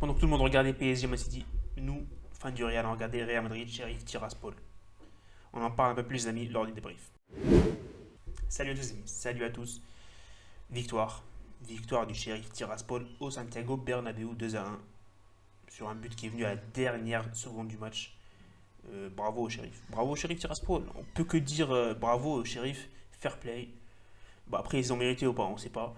Pendant que tout le monde regardait PSG Man City, nous, fans du Real, on regardait Real Madrid, Sheriff Tiraspol. On en parle un peu plus, les amis, lors du débrief. Salut à tous, les amis. Salut à tous. Victoire. Victoire du Sheriff Tiraspol au Santiago Bernabéu 2-1 sur un but qui est venu à la dernière seconde du match. Bravo au Sheriff. Bravo au Sheriff Tiraspol. On peut que dire bravo au Sheriff. Fair play. Bon, après, ils ont mérité ou pas, on ne sait pas.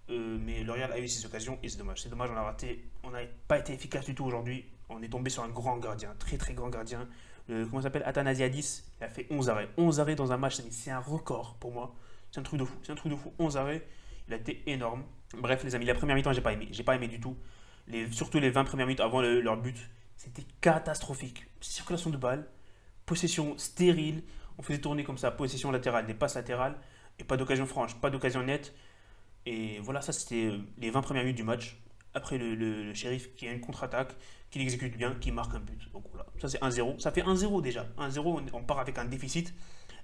Mais le Real a eu ses occasions et c'est dommage. C'est dommage, on a raté. On n'a pas été efficace du tout aujourd'hui. On est tombé sur un grand gardien, un très très grand gardien. Comment ça s'appelle, Athanasiadis. Il a fait 11 arrêts. 11 arrêts dans un match, c'est un record pour moi. C'est un truc de fou. C'est un truc de fou. 11 arrêts. Il a été énorme. Bref, les amis, la première mi-temps, j'ai pas aimé. J'ai pas aimé du tout. Surtout les 20 premières minutes avant leur but. C'était catastrophique. Circulation de balles, possession stérile. On faisait tourner comme ça, possession latérale, des passes latérales. Et pas d'occasion franche, pas d'occasion nette. Et voilà, ça c'était les 20 premières minutes du match. Après le shérif qui a une contre-attaque, qui l'exécute bien, qui marque un but. Donc voilà, ça c'est 1-0. Ça fait 1-0 déjà. 1-0, on part avec un déficit.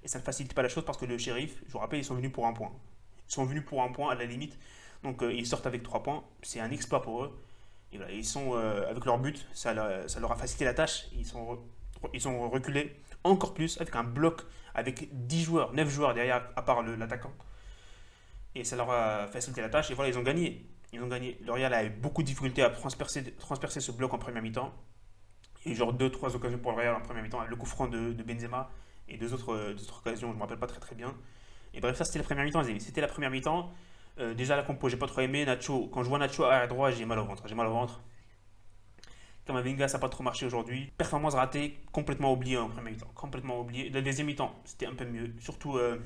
Et ça ne facilite pas la chose parce que le shérif, je vous rappelle, ils sont venus pour un point. Ils sont venus pour un point à la limite. Donc ils sortent avec 3 points. C'est un exploit pour eux. Et voilà, ils sont avec leur but, ça leur a facilité la tâche. Ils sont reculés encore plus avec un bloc avec 10 joueurs, 9 joueurs derrière à part l'attaquant. Et ça leur a facilité la tâche. Et voilà, ils ont gagné. Ils ont gagné. Le Real a eu beaucoup de difficultés à transpercer ce bloc en première mi-temps. Il y a eu genre deux trois occasions pour le Real en première mi-temps. Le coup franc de Benzema et deux autres occasions, je ne me rappelle pas très très bien. Et bref, ça c'était la première mi-temps, les amis. C'était la première mi-temps. Déjà la compo, j'ai pas trop aimé. Nacho, quand je vois Nacho à droite, j'ai mal au ventre. J'ai mal au ventre. Kamavinga, ça n'a pas trop marché aujourd'hui. Performance ratée, complètement oubliée en première mi-temps. Complètement oubliée. La deuxième mi-temps, c'était un peu mieux. Surtout à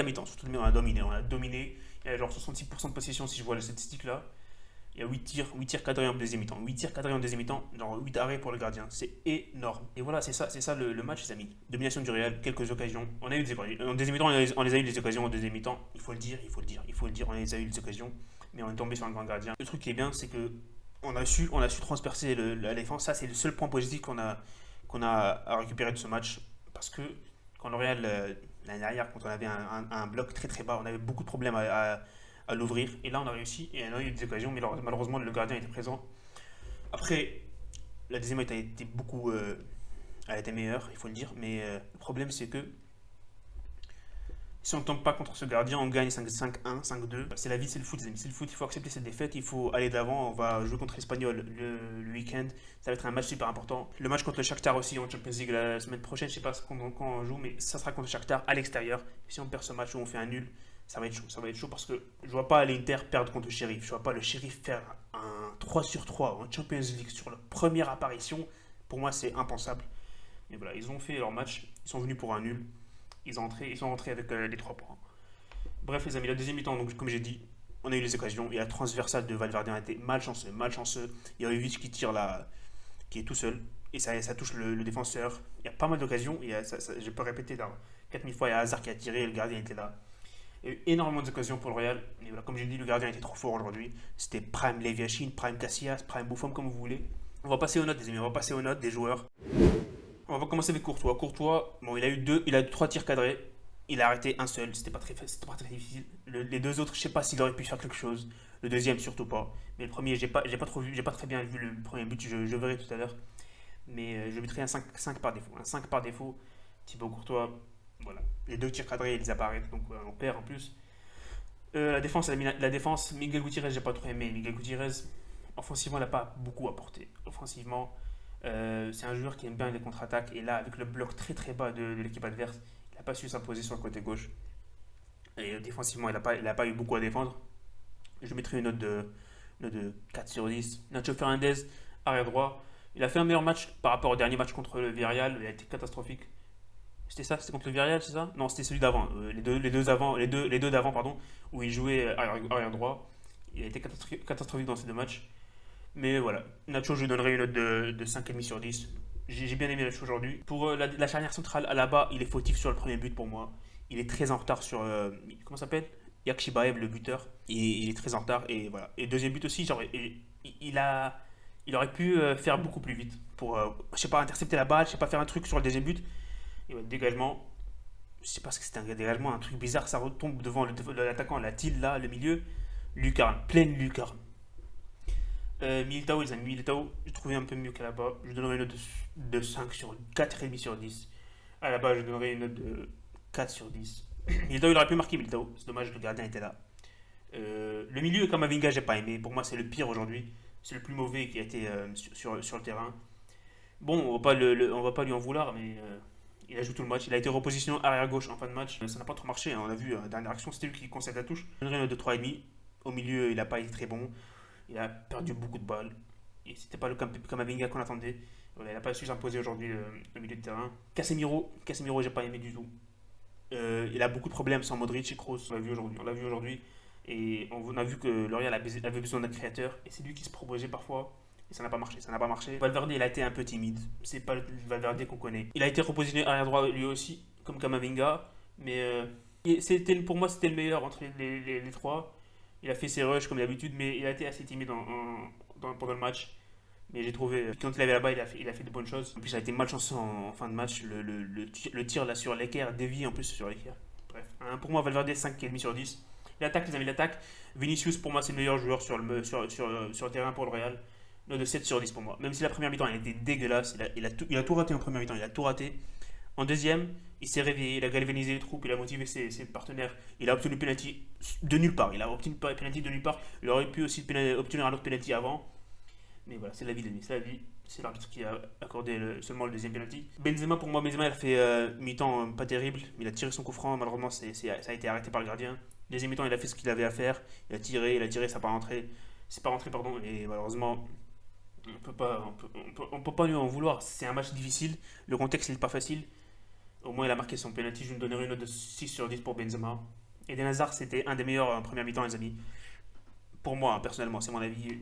mi-temps. Surtout mi-temps, on a dominé. On a dominé. Il y a genre 66% de possession si je vois les statistiques là. Il y a 8 tirs cadrés en deuxième mi-temps. 8 tirs cadrés en deuxième mi-temps, genre 8 arrêts pour le gardien. C'est énorme. Et voilà, c'est ça le match, les amis. Domination du Real, quelques occasions. On a eu des occasions. En deuxième mi-temps, on les a eu les occasions en deuxième mi-temps. Il faut le dire, il faut le dire, il faut le dire. On les a eu les occasions, mais on est tombé sur un grand gardien. Le truc qui est bien, c'est que on a su transpercer la défense. Ça, c'est le seul point positif qu'on a à récupérer de ce match. Parce que quand le Real, l'année dernière, quand on avait un bloc très très bas, on avait beaucoup de problèmes à l'ouvrir. Et là, on a réussi et on a eu des occasions, mais malheureusement, le gardien était présent. Après, la deuxième a été beaucoup. Elle a été meilleure, il faut le dire, mais le problème, c'est que si on ne tombe pas contre ce gardien, on gagne 5-1, 5-2. C'est la vie, c'est le foot, les amis. C'est le foot, il faut accepter cette défaite, il faut aller d'avant. On va jouer contre l'Espagnol le week-end. Ça va être un match super important. Le match contre le Shakhtar aussi en Champions League la semaine prochaine, je ne sais pas quand on joue, mais ça sera contre le Shakhtar à l'extérieur. Si on perd ce match ou on fait un nul, ça va être chaud. Ça va être chaud parce que je ne vois pas l'Inter perdre contre le Sheriff. Je ne vois pas le Sheriff faire un 3 sur 3 en Champions League sur leur première apparition. Pour moi, c'est impensable. Mais voilà, ils ont fait leur match. Ils sont venus pour un nul. Ils sont rentrés avec les 3 points. Bref, les amis, la deuxième mi-temps, donc, comme j'ai dit, on a eu les occasions. Et la transversale de Valverde a été malchanceux, malchanceux. Il y a Jovic qui tire là, qui est tout seul. Et ça touche le défenseur. Il y a pas mal d'occasions. Je peux répéter là, 4000 fois, il y a Hazard qui a tiré, le gardien était là. Il y a eu énormément d'occasions pour le Real. Et voilà, comme j'ai dit, le gardien était trop fort aujourd'hui. C'était Prime Leviachin, Prime Casillas, Prime Buffon, comme vous voulez. On va passer aux notes, les amis. On va passer aux notes des joueurs. On va commencer avec Courtois. Courtois, bon, il a eu 3 tirs cadrés. Il a arrêté un seul, c'était pas très difficile. Les deux autres, je sais pas s'il aurait pu faire quelque chose. Le deuxième, surtout pas. Mais le premier, j'ai pas trop vu, j'ai pas très bien vu le premier but, je verrai tout à l'heure. Mais je mettrai un 5 par défaut. Un 5 par défaut. Thibaut Courtois, voilà. Les 2 tirs cadrés, ils apparaissent, donc on perd en plus. La défense, Miguel Gutiérrez, j'ai pas trop aimé. Miguel Gutiérrez, offensivement, il n'a pas beaucoup apporté. Offensivement, c'est un joueur qui aime bien les contre-attaques. Et là, avec le bloc très très bas de l'équipe adverse, il n'a pas su s'imposer sur le côté gauche. Et défensivement, il n'a pas eu beaucoup à défendre. Je mettrai note de 4 sur 10. Nacho Fernandez, arrière droit. Il a fait un meilleur match par rapport au dernier match contre le Villarreal. Il a été catastrophique. C'était ça? C'était contre le Villarreal, c'est ça? Non, c'était celui d'avant. Les deux d'avant, pardon, où il jouait arrière droit. Il a été catastrophique dans ces deux matchs. Mais voilà, Nacho, je lui donnerai une note de 5,5 sur 10. J'ai bien aimé Nacho aujourd'hui. Pour la charnière centrale, à la bas, il est fautif sur le premier but pour moi. Il est très en retard sur. Comment ça s'appelle? Yakshibaev, le buteur. Il est très en retard. Et voilà. Et deuxième but aussi, genre, il aurait pu faire beaucoup plus vite. Pour, je sais pas, intercepter la balle, je sais pas, faire un truc sur le deuxième but. Et ouais, dégagement. Je sais pas ce que c'était un dégagement, un truc bizarre. Ça retombe devant l'attaquant, la tille là, le milieu. Lucarne, pleine lucarne. Militao, les amis, Militao, j'ai trouvé un peu mieux qu'à la bas. Je donnerais une note de 5 sur 4,5 sur 10. À la base, je donnerais une note de 4 sur 10. Militao, il aurait pu marquer Militao. C'est dommage, le gardien était là. Le milieu, Kamavinga, j'ai pas aimé. Pour moi, c'est le pire aujourd'hui. C'est le plus mauvais qui a été sur le terrain. Bon, on va pas lui en vouloir, mais il a joué tout le match. Il a été repositionné arrière gauche en fin de match. Ça n'a pas trop marché, hein. On a vu, dernière action, c'était lui qui concède la touche. Je donnerais une note de 3,5. Au milieu, il n'a pas été très bon. Il a perdu beaucoup de balles. Et c'était pas le Kamavinga qu'on attendait. Voilà, il n'a pas su s'imposer aujourd'hui au milieu de terrain. Casemiro, j'ai pas aimé du tout. Il a beaucoup de problèmes sans Modric et Kroos. On l'a vu aujourd'hui. Et on a vu que L'Oréal avait besoin d'un créateur. Et c'est lui qui se proposait parfois. Et ça n'a pas marché. Ça n'a pas marché. Valverde, il a été un peu timide. C'est pas le Valverde qu'on connaît. Il a été repositionné arrière droit lui aussi, comme Kamavinga. Mais pour moi, c'était le meilleur entre les trois. Il a fait ses rushs comme d'habitude, mais il a été assez timide pendant le match. Mais j'ai trouvé, quand il avait la balle, il a fait de bonnes choses. En plus, il a été malchanceux en fin de match. Le tir là sur l'équerre, dévié en plus sur l'équerre. Bref, hein, pour moi, Valverde 5,5 sur 10. Il attaque, les amis, l'attaque. Vinicius, pour moi, c'est le meilleur joueur sur le terrain pour le Real. Note de 7 sur 10 pour moi. Même si la première mi-temps, elle était dégueulasse. Il a tout raté en première mi-temps. Il a tout raté. En deuxième, il s'est réveillé, il a galvanisé les troupes, il a motivé ses partenaires. Il a obtenu le penalty de nulle part. Il a obtenu le penalty de nulle part. Il aurait pu aussi obtenir un autre penalty avant. Mais voilà, c'est la vie, c'est la vie. C'est l'arbitre qui a accordé seulement le deuxième penalty. Benzema, pour moi, Benzema, il a fait mi-temps pas terrible. Il a tiré son coup franc. Malheureusement, ça a été arrêté par le gardien. Deuxième mi-temps, il a fait ce qu'il avait à faire. Il a tiré, ça n'a pas rentré. C'est pas rentré, pardon. Et malheureusement, on peut pas lui en vouloir. C'est un match difficile. Le contexte n'est pas facile. Au moins, il a marqué son penalty. Je lui donnerai une note de 6 sur 10 pour Benzema. Eden Hazard, c'était un des meilleurs en première mi-temps, les amis. Pour moi, personnellement, c'est mon avis.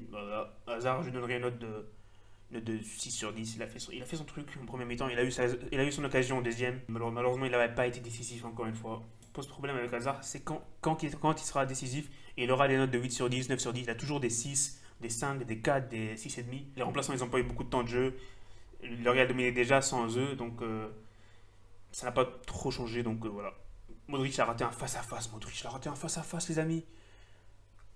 Hazard, je lui donnerai une note de 6 sur 10. Il a fait son truc en première mi-temps. Il a eu son occasion en deuxième. Malheureusement, il n'avait pas été décisif encore une fois. Pose problème avec Hazard, c'est quand il sera décisif, et il aura des notes de 8 sur 10, 9 sur 10. Il a toujours des 6, des 5, des 4, des 6,5. Les remplaçants, ils n'ont pas eu beaucoup de temps de jeu. Le Real dominait déjà sans eux, donc ça n'a pas trop changé. Donc voilà. Modric a raté un face-à-face. Modric l'a raté un face-à-face, les amis.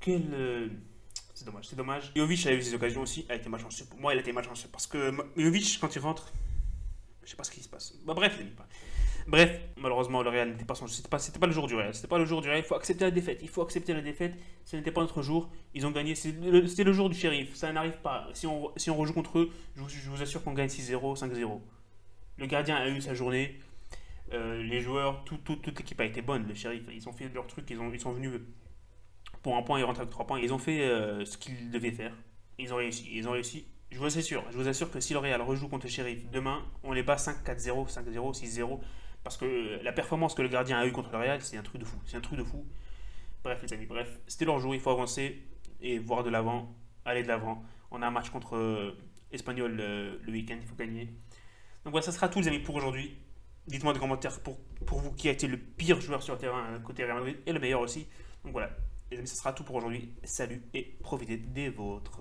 C'est dommage, c'est dommage. Jovic a eu ses occasions aussi, a été malchanceux. Pour moi, il a été malchanceux parce que Jovic, quand il rentre, je sais pas ce qui se passe. Bah, bref, les amis. Bref, malheureusement, le Real n'était pas son. C'était pas le jour du Real. C'était pas le jour du Real. Il faut accepter la défaite. Il faut accepter la défaite. Ce n'était pas notre jour. Ils ont gagné. C'était le jour du shérif. Ça n'arrive pas. Si on rejoue contre eux, je vous assure qu'on gagne 6-0, 5-0. Le gardien a eu sa journée. Les joueurs, toute l'équipe a été bonne. Le shérif, ils ont fait leur truc. Ils sont venus pour un point. Ils rentrent avec 3 points. Ils ont fait ce qu'ils devaient faire. Ils ont réussi. Je vous assure que si le Real rejoue contre le shérif demain, on les bat 5-4-0, 5-0, 6-0. Parce que la performance que le gardien a eue contre le Real, c'est un truc de fou. C'est un truc de fou. Bref, les amis, c'était leur jour. Il faut avancer et voir de l'avant, aller de l'avant. On a un match contre Espanyol le week-end, il faut gagner. Donc voilà, ça sera tout, les amis, pour aujourd'hui. Dites-moi dans les commentaires pour vous qui a été le pire joueur sur le terrain côté Real Madrid et le meilleur aussi. Donc voilà, les amis, ça sera tout pour aujourd'hui. Salut et profitez des vôtres.